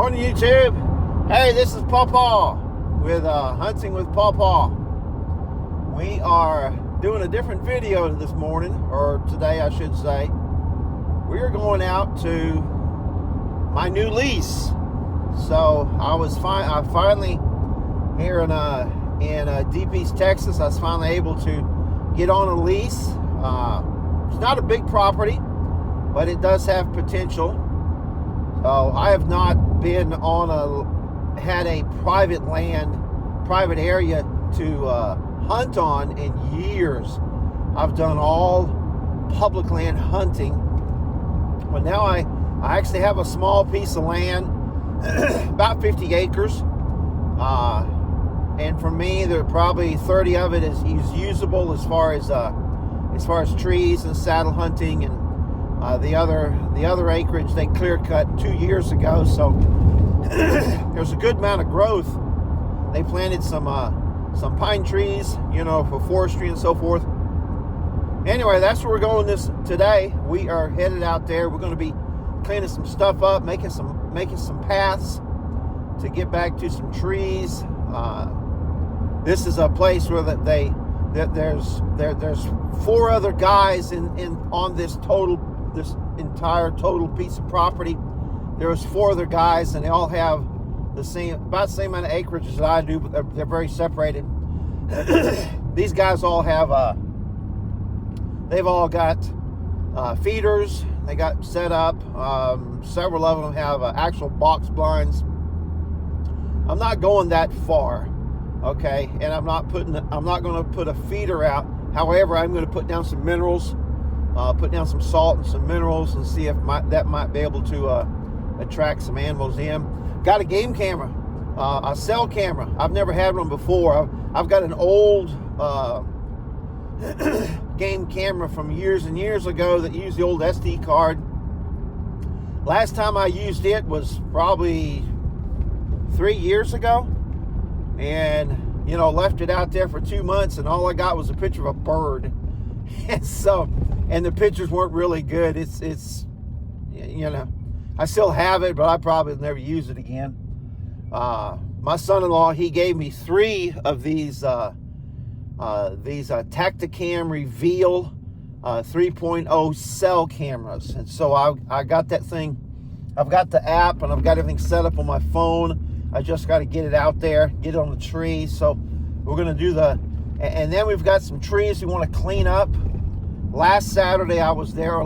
Morning, YouTube. Hey, this is Pawpaw with Hunting with Pawpaw. We are doing a different video this morning, or today I should say. We are going out to my new lease. So I finally here in Deep East Texas, I was finally able to get on a lease. It's not a big property, but it does have potential. So I have not been had a private area to hunt on in years. I've done all public land hunting. But now I actually have a small piece of land, about 50 acres. And for me, there are probably 30 of it is usable as far as trees and saddle hunting, and the other acreage they clear cut 2 years ago. So there's a good amount of growth. They planted some pine trees, for forestry and so forth. Anyway, that's where we're going today. We are headed out there. We're going to be cleaning some stuff up, making some paths to get back to some trees. This is a place where there's 4 other guys on this entire total piece of property. There's 4 other guys, and they all have about the same amount of acreage as I do, but they're very separated. These guys all have they've all got feeders. They got set up. Several of them have actual box blinds. I'm not going that far, okay? And I'm not going to put a feeder out. However, I'm going to put down some minerals, put down some salt and some minerals, and see if that might be able to attract some animals in. Got a game camera, a cell camera. I've never had one before. I've got an old game camera from years and years ago that used the old SD card. Last time I used it was probably 3 years ago, and left it out there for 2 months, and all I got was a picture of a bird. And the pictures weren't really good. It's I still have it, but I probably will never use it again. My son-in-law, he gave me 3 of these Tacticam Reveal 3.0 cell cameras. And so I got that thing. I've got the app, and I've got everything set up on my phone. I just got to get it out there, get it on the tree. So we're going to do and then we've got some trees we want to clean up. Last Monday I was there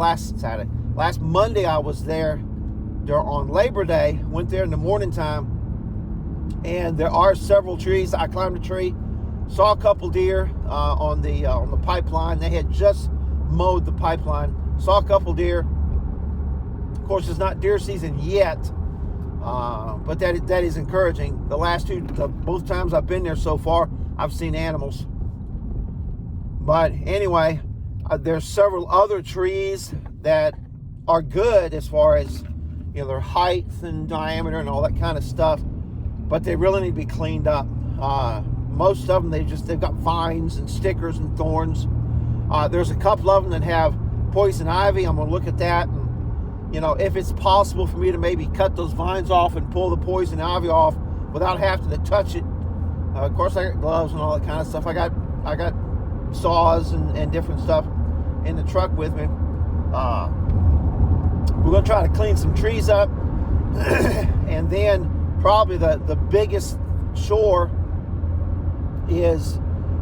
on Labor Day. Went there in the morning time, and there are several trees. I climbed a tree, saw a couple deer on the pipeline. They had just mowed the pipeline. Saw a couple deer. Of course, it's not deer season yet, but that is encouraging. Both times I've been there so far, I've seen animals. But anyway, there's several other trees that are good as far as their height and diameter and all that kind of stuff, but they really need to be cleaned up. Most of them, they've got vines and stickers and thorns. There's a couple of them that have poison ivy. I'm gonna look at that, and if it's possible for me to maybe cut those vines off and pull the poison ivy off without having to touch it. Of course, I got gloves and all that kind of stuff. I got saws and different stuff in the truck with me. We're going to try to clean some trees up. And then probably the biggest chore is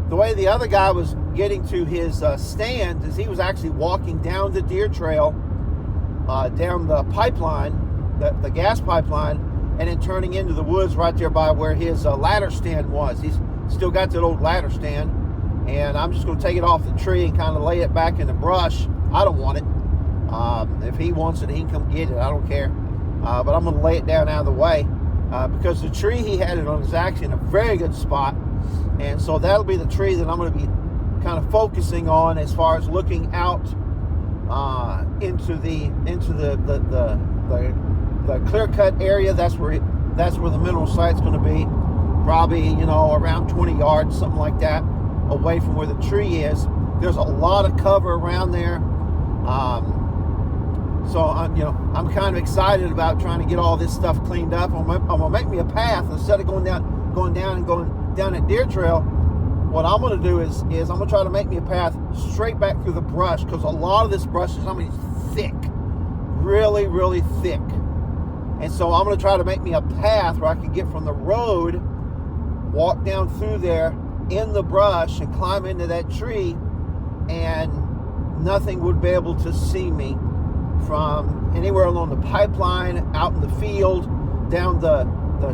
the way the other guy was getting to his stand is he was actually walking down the deer trail, down the pipeline, the gas pipeline, and then turning into the woods right there by where his ladder stand was. He's still got that old ladder stand, and I'm just going to take it off the tree and kind of lay it back in the brush. I don't want it. If he wants it, he can come get it. I don't care. But I'm going to lay it down out of the way because the tree he had it on is actually in a very good spot. And so that'll be the tree that I'm going to be kind of focusing on as far as looking out into the clear cut area. That's where the mineral site's going to be. Probably around 20 yards, something like that, away from where the tree is. There's a lot of cover around there. So I'm kind of excited about trying to get all this stuff cleaned up. I'm gonna make me a path instead of going down that deer trail. What I'm gonna do is I'm gonna try to make me a path straight back through the brush, because a lot of this brush is thick, really, really thick. And so I'm gonna try to make me a path where I can get from the road, walk down through there in the brush and climb into that tree, and nothing would be able to see me from anywhere along the pipeline, out in the field, down the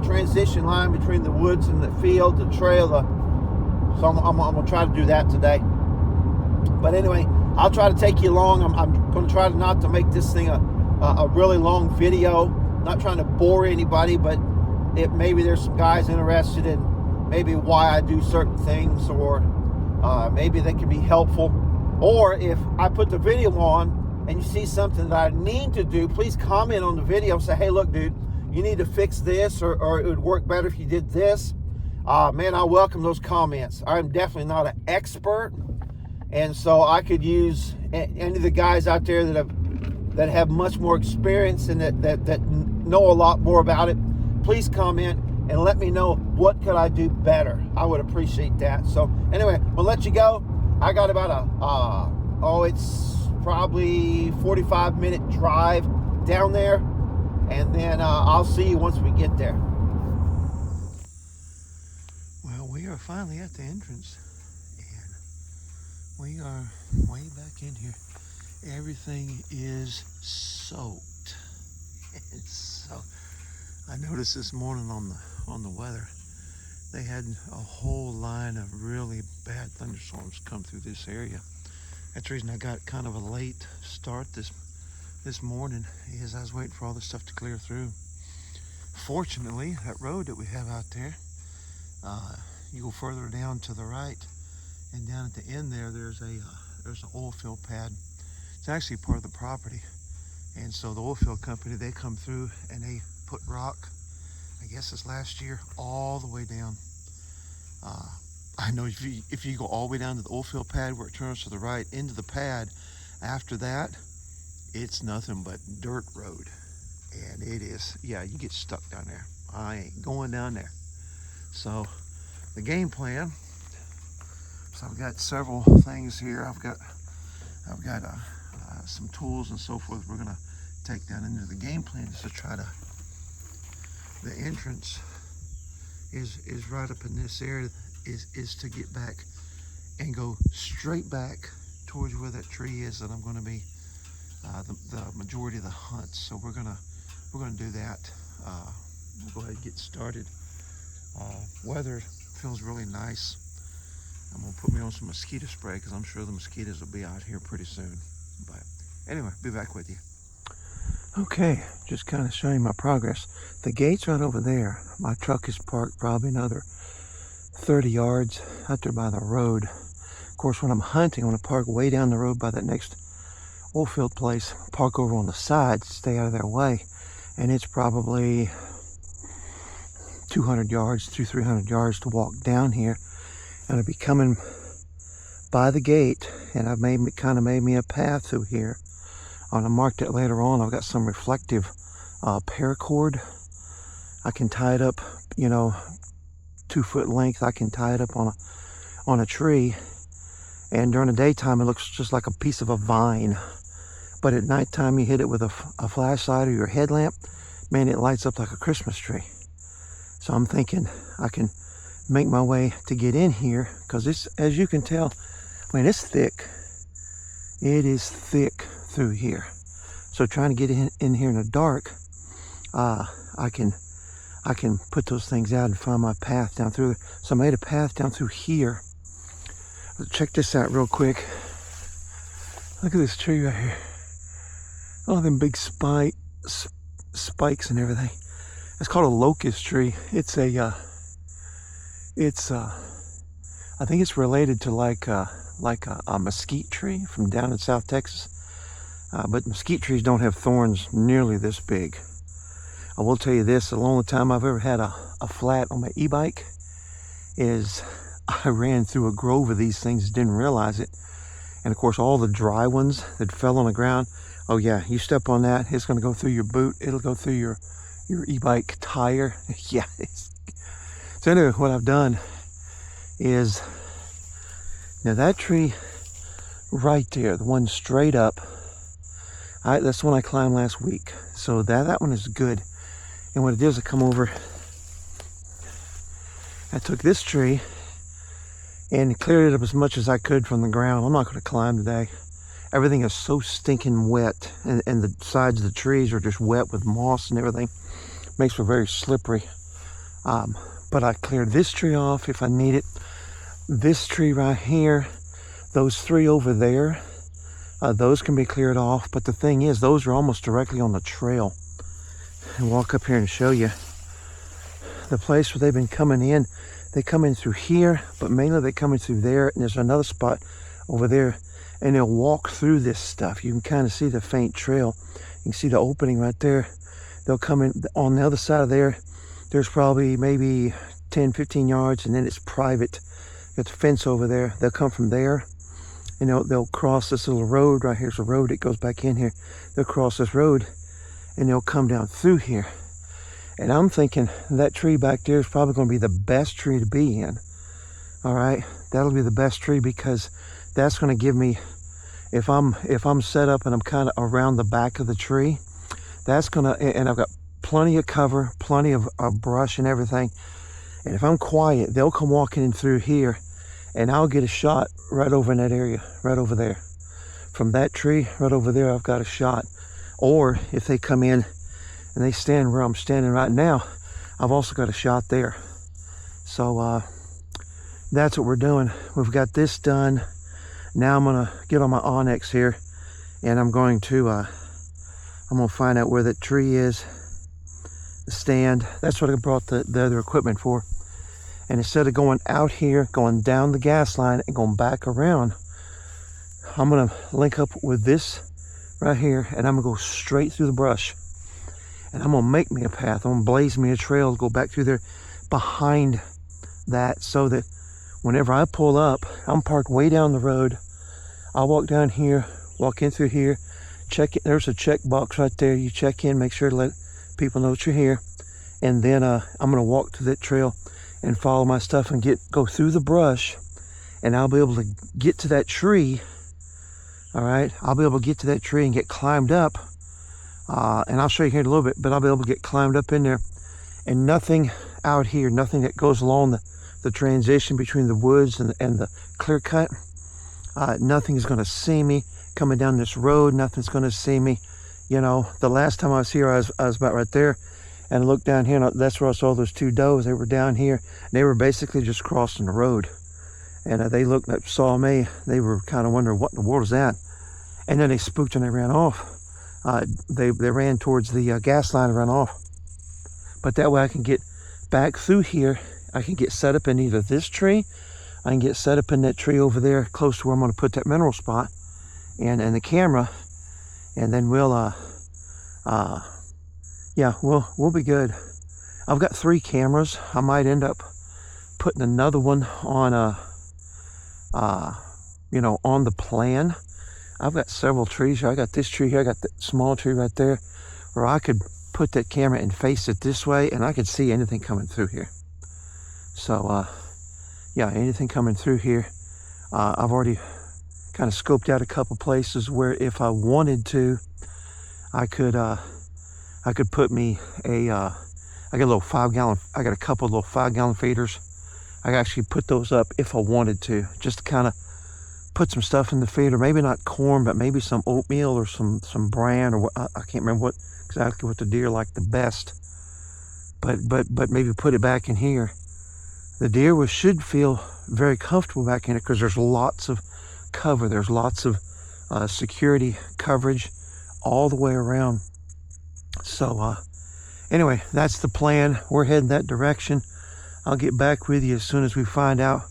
transition line between the woods and the field, the trail. So I'm going to try to do that today. But anyway, I'll try to take you along. I'm going to try not to make this thing a really long video. Not trying to bore anybody, but maybe there's some guys interested in maybe why I do certain things, or maybe they can be helpful. Or if I put the video on and you see something that I need to do, please comment on the video and say, hey, look, dude, you need to fix this, or it would work better if you did this. Man, I welcome those comments. I'm definitely not an expert, and so I could use any of the guys out there that have much more experience and that know a lot more about it. Please comment and let me know what could I do better. I would appreciate that. So anyway, we'll let you go. I got about it's probably 45-minute drive down there, and then I'll see you once we get there. Well, we are finally at the entrance, and we are way back in here. Everything is soaked. I noticed this morning on the weather, they had a whole line of really bad thunderstorms come through this area. That's the reason I got kind of a late start this morning, is I was waiting for all this stuff to clear through. Fortunately, that road that we have out there, you go further down to the right, and down at the end there's an oil field pad. It's actually part of the property, and so the oil field company, they come through and they put rock, I guess it's last year, all the way down. I know if you go all the way down to the oil field pad where it turns to the right into the pad, after that, it's nothing but dirt road. And it is, yeah, you get stuck down there. I ain't going down there. So the game plan, so I've got several things here. I've got some tools and so forth we're gonna take down into the game plan is to try to, the entrance is right up in this area, is to get back and go straight back towards where that tree is that I'm going to be the majority of the hunts. So we're gonna do that. We'll go ahead and get started. Weather feels really nice. I'm gonna put me on some mosquito spray because I'm sure the mosquitoes will be out here pretty soon. But anyway, be back with you. Okay, just kind of showing my progress. The gate's right over there. My truck is parked probably another 30 yards out there by the road. Of course, when I'm hunting, I'm going to park way down the road by that next oil field place. Park over on the side, stay out of their way. And it's probably 200 yards, 300 yards to walk down here. And I'll be coming by the gate, and I've kind of made me a path through here. I'm gonna mark that later on. I've got some reflective paracord. I can tie it up, 2 foot length. I can tie it up on a tree, and during the daytime it looks just like a piece of a vine. But at nighttime you hit it with a flashlight or your headlamp, man, it lights up like a Christmas tree. So I'm thinking I can make my way to get in here, because this, as you can tell, it's thick. It is thick through here. So trying to get in here in the dark, I can put those things out and find my path down through there. So I made a path down through here. Check this out real quick. Look at this tree right here. All them big spikes and everything. It's called a locust tree. I think it's related to like a mesquite tree from down in South Texas. But mesquite trees don't have thorns nearly this big. I will tell you this, the only time I've ever had a flat on my e-bike is I ran through a grove of these things, didn't realize it. And of course all the dry ones that fell on the ground, Oh yeah, you step on that, it's gonna go through your boot. It'll go through your e-bike tire. Yeah. So anyway, what I've done is, now that tree right there, the one straight up, that's the one I climbed last week. So that one is good. And what it is, I come over, I took this tree and cleared it up as much as I could from the ground. I'm not going to climb today. Everything is so stinking wet, and the sides of the trees are just wet with moss and everything. Makes for very slippery. But I cleared this tree off if I need it. This tree right here, those three over there, those can be cleared off. But the thing is, those are almost directly on the trail. And walk up here and show you the place where they've been coming in. They come in through here, but mainly they come in through there, and there's another spot over there, and they'll walk through this stuff. You can kind of see the faint trail. You can see the opening right there. They'll come in on the other side of there. There's probably maybe 10, 15 yards, and then it's private. There's a fence over there. They'll come from there, and they'll cross this little road. Right here's a road that goes back in here. They'll cross this road, and they'll come down through here. And I'm thinking that tree back there is probably going to be the best tree to be in. All right, that'll be the best tree, because that's going to give me, if I'm set up and I'm kind of around the back of the tree, that's going to, and I've got plenty of cover, plenty of brush and everything. And if I'm quiet, they'll come walking in through here, and I'll get a shot right over in that area, right over there. From that tree right over there, I've got a shot. Or if they come in and they stand where I'm standing right now, I've also got a shot there. So that's what we're doing. We've got this done. Now I'm gonna get on my Onyx here, and I'm gonna find out where that tree is, the stand. That's what I brought the other equipment for. And instead of going out here, going down the gas line and going back around, I'm gonna link up with this right here, and I'm gonna go straight through the brush. And I'm gonna make me a path. I'm gonna blaze me a trail to go back through there behind that, so that whenever I pull up, I'm parked way down the road. I'll walk down here, walk in through here, check it. There's a check box right there. You check in, make sure to let people know that you're here. And then I'm gonna walk to that trail and follow my stuff and go through the brush, and I'll be able to get to that tree. All right, I'll be able to get to that tree and get climbed up. And I'll show you here in a little bit, but I'll be able to get climbed up in there, and nothing out here, nothing that goes along the transition between the woods and the clear cut, nothing is going to see me coming down this road. Nothing's going to see me. The last time I was here, I was about right there, and I looked down here, and that's where I saw those two does. They were down here, and they were basically just crossing the road, and they looked up, saw me. They were kind of wondering, what in the world is that? And then they spooked and they ran off. They ran towards the gas line and ran off. But that way I can get back through here. I can get set up in either this tree, I can get set up in that tree over there close to where I'm going to put that mineral spot and the camera, and then we'll be good. I've got 3 cameras. I might end up putting another one on on the plan. I've got several trees here. I got this tree here. I got that small tree right there, where I could put that camera and face it this way, and I could see anything coming through here. So, anything coming through here. I've already kind of scoped out a couple places where, if I wanted to, I could put me I got a little 5-gallon. I got a couple of little 5-gallon feeders. I could actually put those up if I wanted to, just to kind of put some stuff in the feeder, maybe not corn, but maybe some oatmeal or some bran, or what, I can't remember exactly what the deer like the best, but maybe put it back in here. The deer should feel very comfortable back in it, because there's lots of cover. There's lots of security coverage all the way around. So anyway, that's the plan. We're heading that direction. I'll get back with you as soon as we find out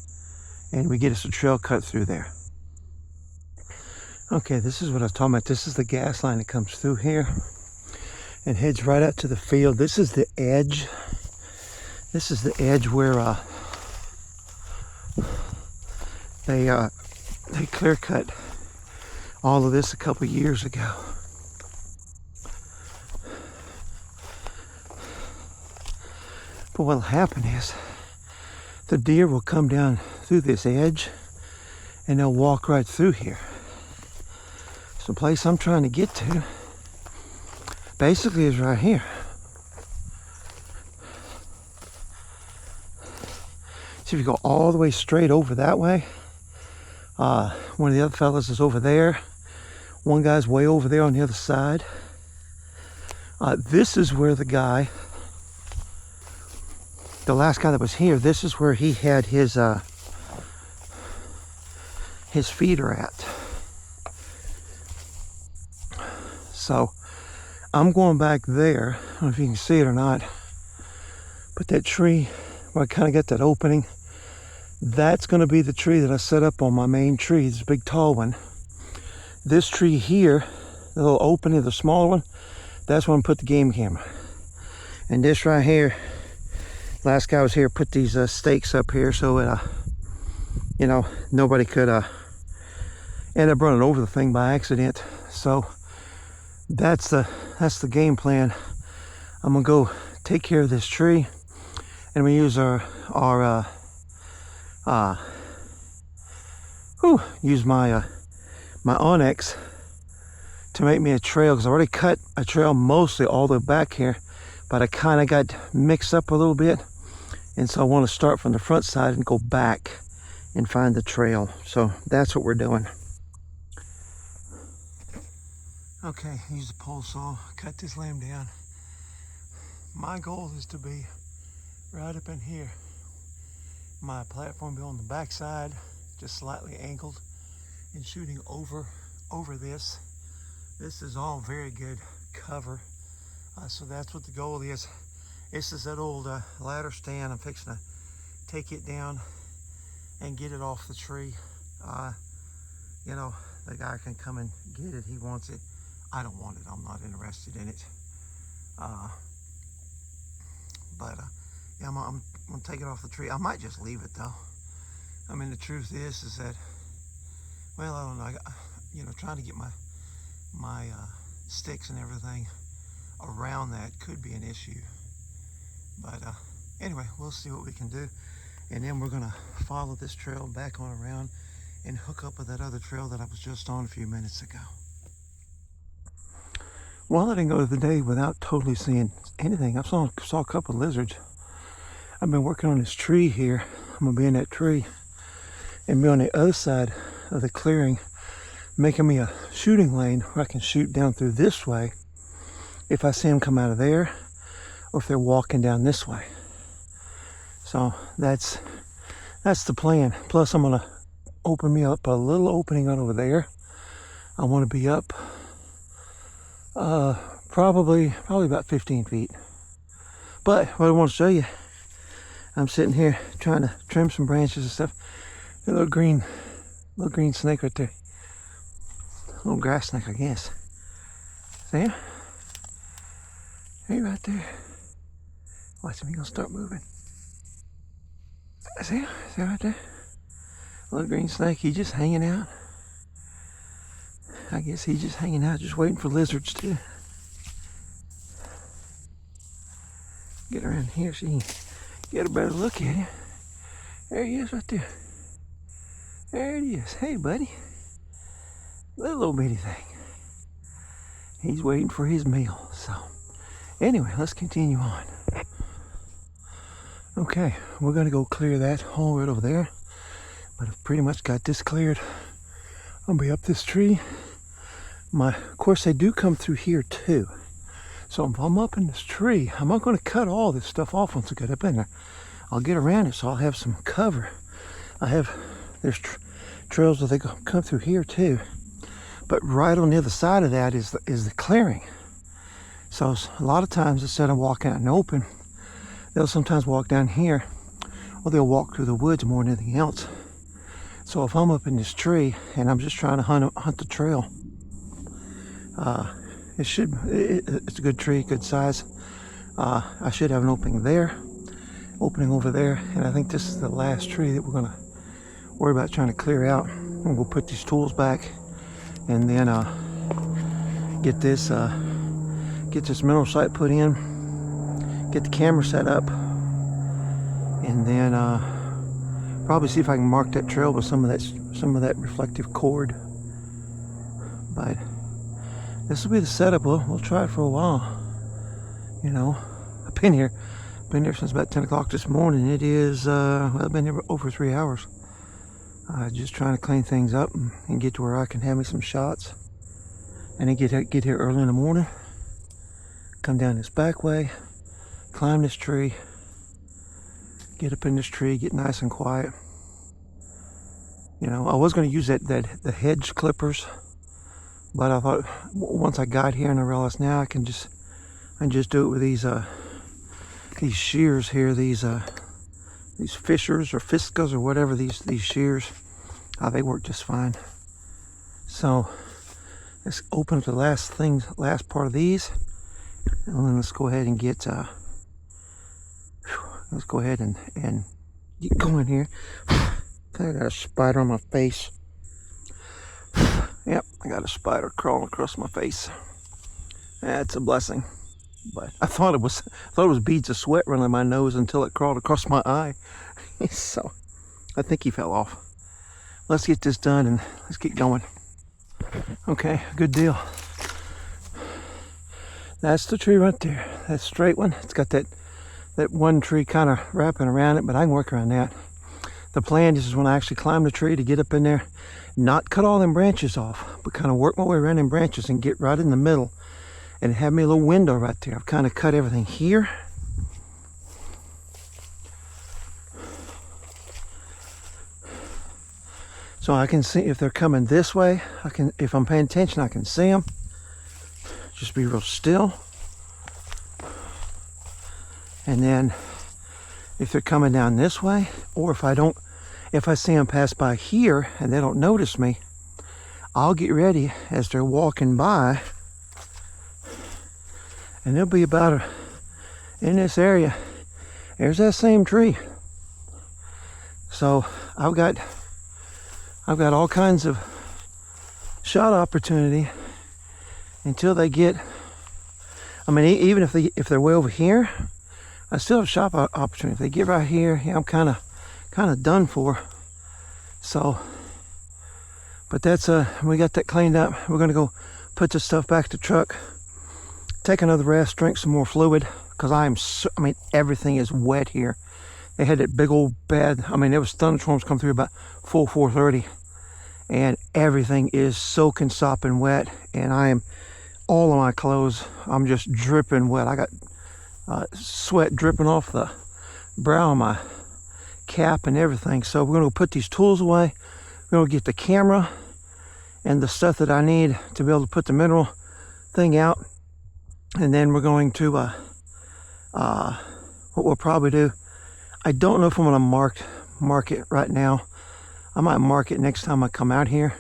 and we get us a trail cut through there. Okay, this is what I was talking about. This is the gas line that comes through here and heads right out to the field. This is the edge. This is the edge where they clear cut all of this a couple years ago. But what'll happen is the deer will come down through this edge and they'll walk right through here. So the place I'm trying to get to basically is right here. So if you go all the way straight over that way, one of the other fellas is over there. One guy's way over there on the other side. This is where the last guy that was here, this is where he had his feeder at. So I'm going back there. I don't know if you can see it or not, but that tree where I kind of got that opening, that's going to be the tree that I set up on my main tree, this big tall one. This tree here, the little opening, the smaller one, that's when I put the game camera. And this right here, last guy was here, put these stakes up here so it, you know, nobody could end up running over the thing by accident. So that's the game plan. I'm gonna go take care of this tree, and we use use my my Onyx to make me a trail, because I already cut a trail mostly all the way back here, but I kind of got mixed up a little bit, and so I want to start from the front side and go back and find the trail. So that's what we're doing. Okay, use the pole saw, cut this limb down. My goal is to be right up in here. My platform be on the back side, just slightly angled, and shooting over this. This is all very good cover. So that's what the goal is. This is that old ladder stand. I'm fixing to take it down and get it off the tree. You know, the guy can come and get it. He wants it. I don't want it. I'm not interested in it. Yeah, I'm gonna take it off the tree. I might just leave it though. I mean, the truth is that, well, I don't know. You know, trying to get my sticks and everything around that could be an issue. But anyway, we'll see what we can do, and then we're gonna follow this trail back on around and hook up with that other trail that I was just on a few minutes ago. Well, I didn't go the day without totally seeing anything. I saw a couple of lizards. I've been working on this tree here. I'm gonna be in that tree and be on the other side of the clearing, making me a shooting lane where I can shoot down through this way if I see them come out of there, or if they're walking down this way. So that's the plan. Plus I'm gonna open me up a little opening out over there. I want to be up probably about 15 feet. But what I want to show you, I'm sitting here trying to trim some branches and stuff. A little green snake right there. A little grass snake, I guess. See him? Hey, right there. Watch him, he's gonna start moving. See him? See right there? A little green snake, he's just hanging out. I guess he's just hanging out, just waiting for lizards to get around here so you can get a better look at him. There he is right there. There it is. Hey, buddy. Little old bitty thing. He's waiting for his meal. So, anyway, let's continue on. Okay, we're going to go clear that hole right over there. But I've pretty much got this cleared. I'll be up this tree. Of course, they do come through here too. So if I'm up in this tree, I'm not going to cut all this stuff off once I get up in there. I'll get around it so I'll have some cover. There's trails that they come through here too. But right on the other side of that is the clearing. So a lot of times, instead of walking out in the open, they'll sometimes walk down here, or they'll walk through the woods more than anything else. So if I'm up in this tree and I'm just trying to hunt the trail, it's a good tree, good size. I should have an opening over there, and I think this is the last tree that we're gonna worry about trying to clear out. And we'll put these tools back, and then get this mineral site put in, get the camera set up, and then probably see if I can mark that trail with some of that reflective cord. But this will be the setup. We'll try it for a while. You know, I've been here since about 10 o'clock this morning. It is well, I've been here over 3 hours. Just trying to clean things up and get to where I can have me some shots. And then get here early in the morning. Come down this back way, climb this tree, get up in this tree, get nice and quiet. You know, I was going to use the hedge clippers, but I thought once I got here and I realized now I can just do it with these shears here, these fishers or fiskas or whatever, these shears. They work just fine. So let's open up the last part of these, and then let's go ahead and get let's go ahead and get going here. I got a spider on my face. Yep, I got a spider crawling across my face. That's a blessing. But I thought it was beads of sweat running my nose until it crawled across my eye. So I think he fell off. Let's get this done and let's get going. Okay, good deal. That's the tree right there. That straight one. It's got that one tree kind of wrapping around it, but I can work around that. The plan is when I actually climb the tree to get up in there, not cut all them branches off, but kind of work my way around them branches and get right in the middle and have me a little window right there. I've kind of cut everything here. So I can see if they're coming this way. If I'm paying attention, I can see them. Just be real still. And then if they're coming down this way, or if I see them pass by here and they don't notice me, I'll get ready as they're walking by, and they'll be about in this area. There's that same tree. So I've got all kinds of shot opportunity until they get. I mean, even if they're way over here, I still have shot opportunity. If they get right here, yeah, I'm kind of done for. So, but that's we got that cleaned up. We're gonna go put this stuff back to the truck, take another rest, drink some more fluid, because I mean, everything is wet here. They had that big old bed. I mean, there was thunderstorms come through about 4:30, and everything is soaking, sopping wet. And all of my clothes, I'm just dripping wet. I got sweat dripping off the brow of my cap and everything. So we're gonna put these tools away. We're gonna get the camera and the stuff that I need to be able to put the mineral thing out. And then we're going to what we'll probably do, I don't know if I'm gonna mark it right now. I might mark it next time I come out here.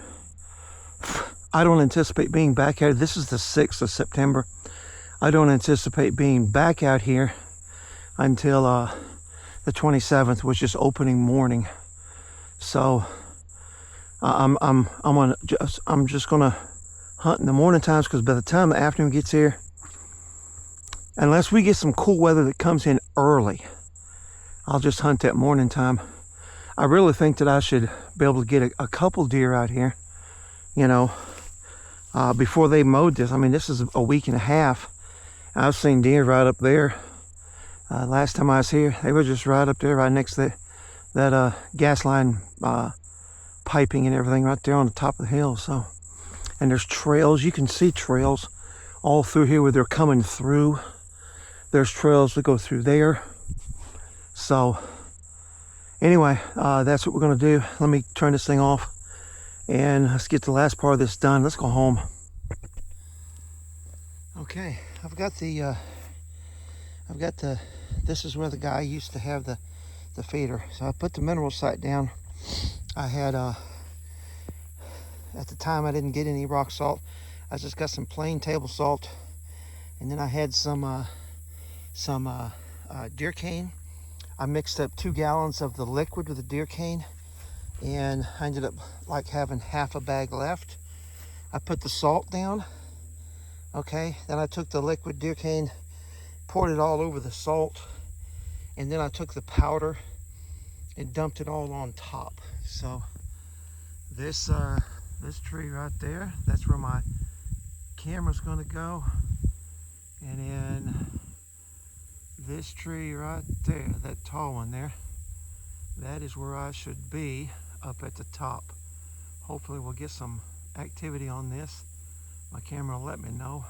I don't anticipate being back here. This is the 6th of September. I don't anticipate being back out here until the 27th, which is opening morning. So I'm just gonna hunt in the morning times, because by the time the afternoon gets here, unless we get some cool weather that comes in early, I'll just hunt that morning time. I really think that I should be able to get a couple deer out here, you know, before they mowed this. I mean, this is a week and a half. I've seen deer right up there. Last time I was here, they were just right up there, right next to that gas line piping and everything right there on the top of the hill. So, and there's trails. You can see trails all through here where they're coming through. There's trails that go through there. So anyway, that's what we're gonna do. Let me turn this thing off and let's get the last part of this done. Let's go home. Okay, I've got the this is where the guy used to have the feeder. So I put the mineral site down. I had at the time I didn't get any rock salt. I just got some plain table salt, and then I had some deer cane. I mixed up 2 gallons of the liquid with the deer cane, and I ended up like having half a bag left. I put the salt down. Okay, then I took the liquid deer cane, poured it all over the salt, and then I took the powder and dumped it all on top. So this tree right there, that's where my camera's going to go. And then this tree right there, that tall one there, that is where I should be, up at the top. Hopefully we'll get some activity on this. My camera will let me know.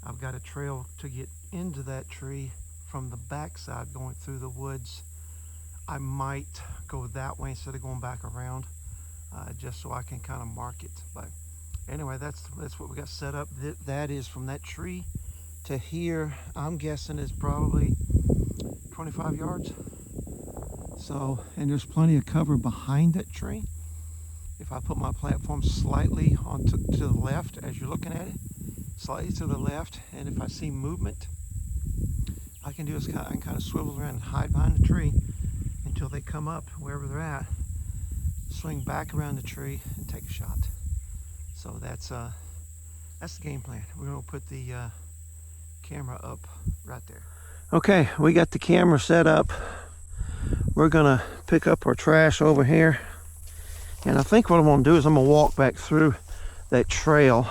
I've got a trail to get into that tree from the backside going through the woods. I might go that way instead of going back around, just so I can kind of mark it. But anyway, that's what we got set up. That is from that tree to here. I'm guessing it's probably 25 yards. So, and there's plenty of cover behind that tree. If I put my platform slightly to the left as you're looking at it, slightly to the left, and if I see movement, I can do is I can kind of swivel around and hide behind the tree until they come up wherever they're at, swing back around the tree and take a shot. So that's the game plan. We're going to put the camera up right there. Okay, we got the camera set up. We're going to pick up our trash over here. And I think what I'm going to do is I'm going to walk back through that trail,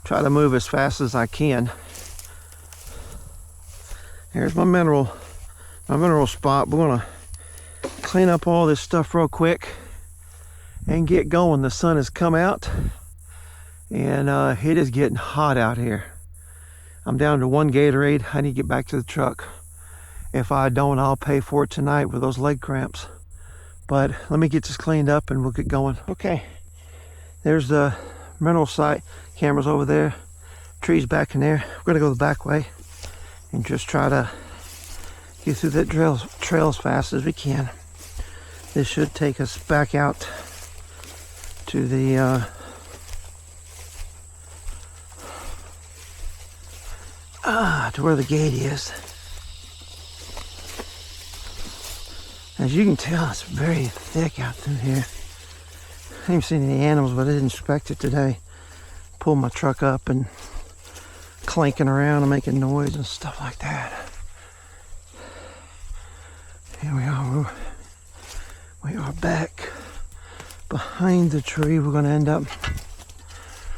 try to move as fast as I can. Here's my mineral spot. We're going to clean up all this stuff real quick and get going. The sun has come out and it is getting hot out here. I'm down to 1 Gatorade. I need to get back to the truck. If I don't, I'll pay for it tonight with those leg cramps. But let me get this cleaned up and we'll get going. Okay, there's the mineral site. Camera's over there. Trees back in there. We're gonna go the back way and just try to get through that trail as fast as we can. This should take us back out to the to where the gate is. As you can tell, it's very thick out through here. I haven't seen any animals, but I didn't inspect it today. Pulled my truck up and clanking around and making noise and stuff like that. Here we are. We are back behind the tree. We're going to end up.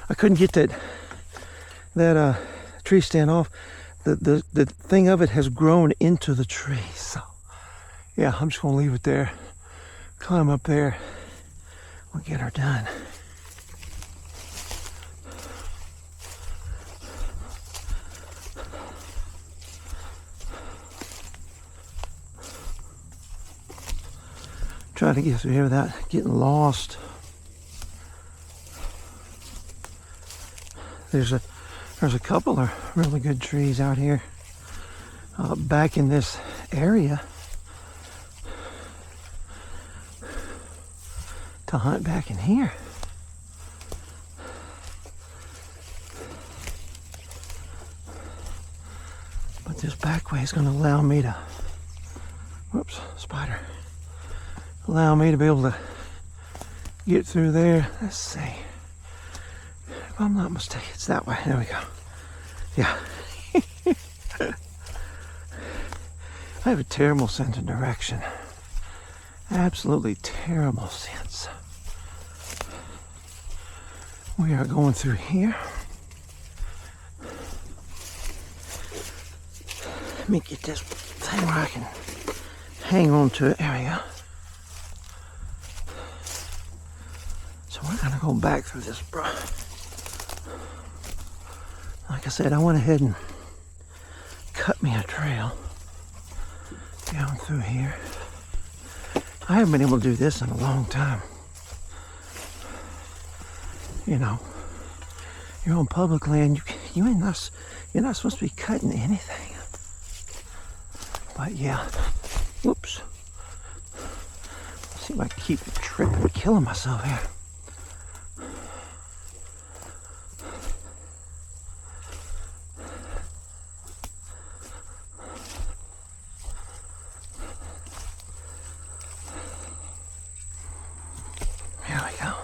I couldn't get that tree stand off. The thing of it has grown into the tree, so. Yeah, I'm just going to leave it there, climb up there, we'll get her done. Try to get through here without getting lost. There's a couple of really good trees out here back in this area to hunt back in here. But this back way is going to allow me to, whoops, spider, allow me to be able to get through there. Let's see. If I'm not mistaken, it's that way. There we go. Yeah. I have a terrible sense of direction. Absolutely terrible sense. We are going through here. Let me get this thing where I can hang on to it. There we go. So we're gonna go back through this brush. Like I said, I went ahead and cut me a trail down through here. I haven't been able to do this in a long time. You know, you're on public land. You're not supposed to be cutting anything. But yeah, whoops. Let's see if I can keep tripping, killing myself here. There we go.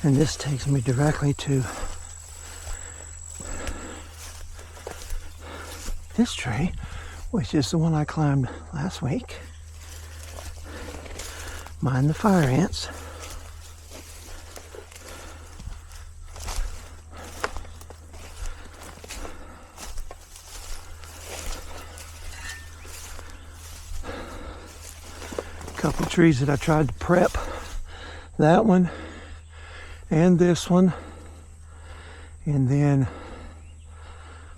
And this takes me directly to this tree, which is the one I climbed last week. Mind the fire ants. Couple trees that I tried to prep. That one and this one. And then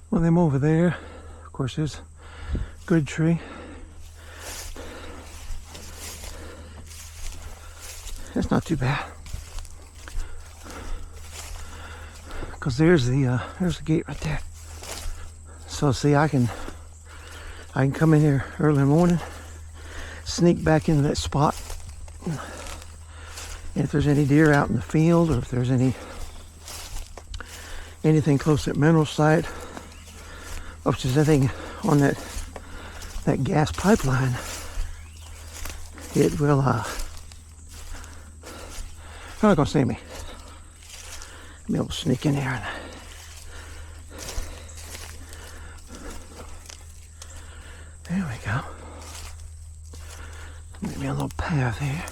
one of them over there. Of course, there's a good tree. That's not too bad. Because there's the gate right there. So see, I can come in here early in the morning, sneak back into that spot. And if there's any deer out in the field, or if there's anything close to that mineral site, or if there's anything on that gas pipeline, it will they're not gonna see me. I'll be able to sneak in there. There we go. Maybe a little path here.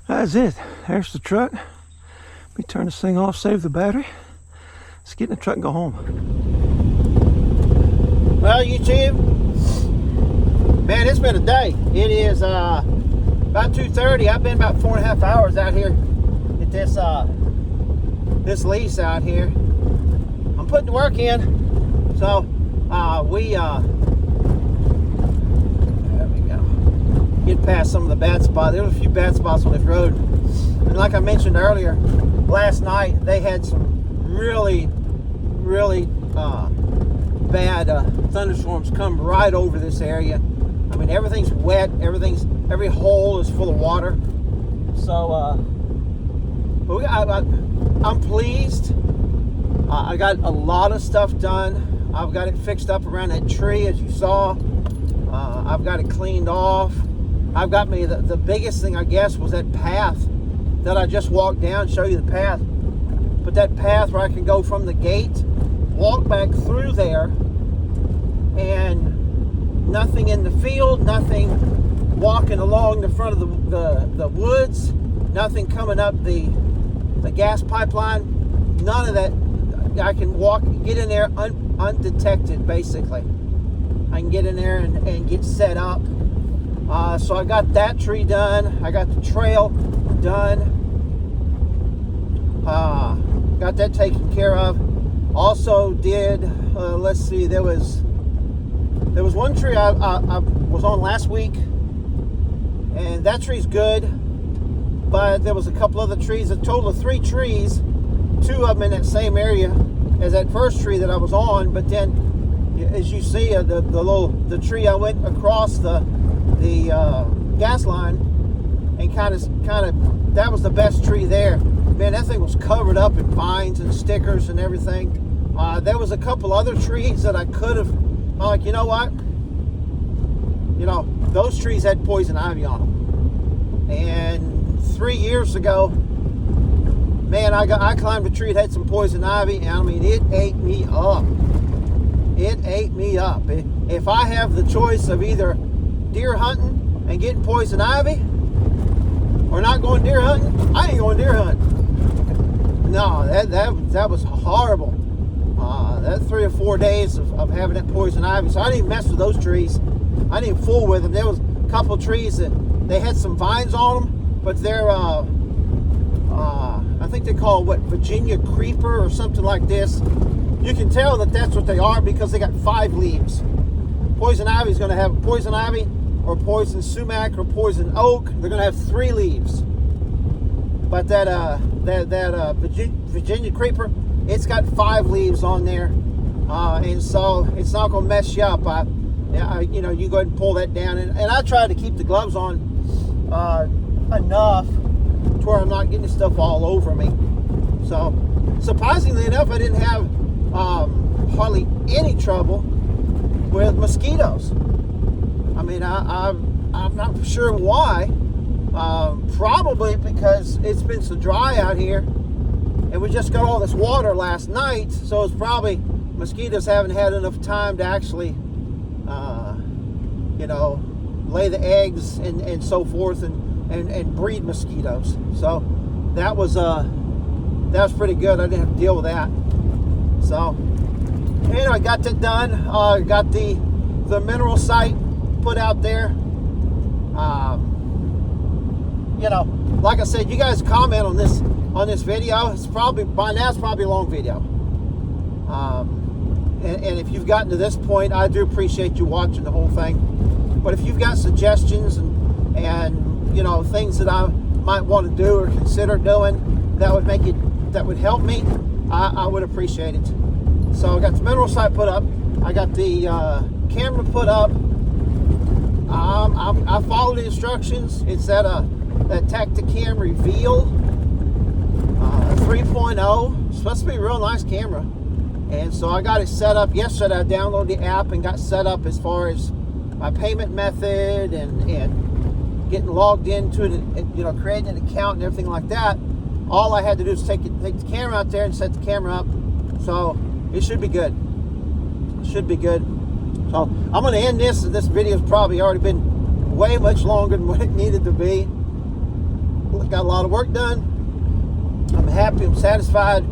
That's it. There's the truck. Let me turn this thing off, save the battery. Let's get in the truck and go home. Well, YouTube, man, it's been a day. It is about 2:30. I've been about 4.5 hours out here at this lease out here. I'm putting the work in. So there we go. Get past some of the bad spots. There were a few bad spots on this road. And like I mentioned earlier, last night they had some really bad thunderstorms come right over this area. I mean, everything's wet. Every hole is full of water. So, but I'm pleased. I got a lot of stuff done. I've got it fixed up around that tree, as you saw. I've got it cleaned off. I've got me the biggest thing, I guess, was that path that I just walked down. Show you the path. But that path where I can go from the gate, walk back through there, and nothing in the field, nothing walking along the front of the woods, nothing coming up the gas pipeline, none of that. I can get in there undetected, basically. I can get in there and get set up. So I got that tree done. I got the trail done. Got that taken care of. Also did, let's see, there was one tree I was on last week, and that tree's good, but there was a couple other trees, a total of 3 trees, 2 of them in that same area as that first tree that I was on. But then, as you see, the tree I went across the gas line, and kind of that was the best tree there. Man, that thing was covered up in vines and stickers and everything. There was a couple other trees that I could have, like, you know what? You know, those trees had poison ivy on them. And 3 years ago, man, I climbed a tree that had some poison ivy, and I mean, it ate me up. It ate me up. If I have the choice of either deer hunting and getting poison ivy, or not going deer hunting, I ain't going deer hunting. No, that was horrible. That 3 or 4 days of having that poison ivy. So I didn't even mess with those trees. I didn't even fool with them. There was a couple of trees that they had some vines on them, but they're I think they call it, Virginia creeper or something like this. You can tell that that's what they are because they got 5 leaves. Poison ivy is going to have poison ivy, or poison sumac, or poison oak. They're going to have 3 leaves. But that Virginia creeper, it's got 5 leaves on there, and so it's not going to mess you up. You know, you go ahead and pull that down, and I try to keep the gloves on enough to where I'm not getting stuff all over me. So, surprisingly enough, I didn't have hardly any trouble with mosquitoes. I mean, I'm not sure why. Probably because it's been so dry out here and we just got all this water last night, so it's probably mosquitoes haven't had enough time to actually, lay the eggs and so forth and breed mosquitoes. So that was pretty good. I didn't have to deal with that. So I got that done. Got the mineral site put out there. Like I said, you guys comment on this video. It's probably by now it's probably a long video. And if you've gotten to this point, I do appreciate you watching the whole thing. But if you've got suggestions and things that I might want to do or consider doing that would help me, I would appreciate it. So I got the mineral site put up. I got the camera put up. I followed the instructions. It's that Tacticam Reveal 3.0. It's supposed to be a real nice camera. And so I got it set up yesterday. I downloaded the app and got set up as far as my payment method and getting logged into it, creating an account and everything like that. All I had to do is take the camera out there and set the camera up. So it should be good. It should be good. So I'm going to end this. This video's probably already been way much longer than what it needed to be. Got a lot of work done. I'm happy. I'm satisfied.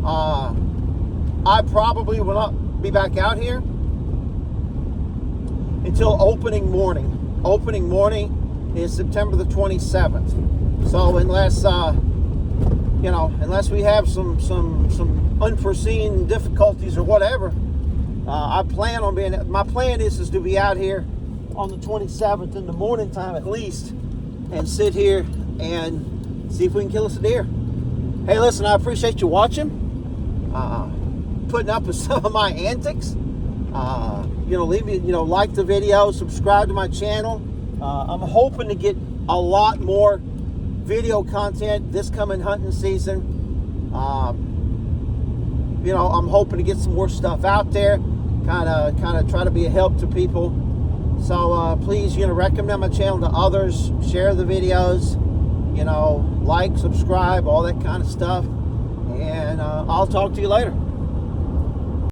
I probably will not be back out here until opening morning. Opening morning is September the 27th. So unless unless we have some unforeseen difficulties or whatever, I plan on being. My plan is to be out here on the 27th in the morning time at least, and sit here and see if we can kill us a deer. Hey, listen, I appreciate you watching. Putting up with some of my antics. Leave me, like the video, subscribe to my channel. I'm hoping to get a lot more video content this coming hunting season. I'm hoping to get some more stuff out there, kind of try to be a help to people. So please, recommend my channel to others, share the videos, like, subscribe, all that kind of stuff. And I'll talk to you later.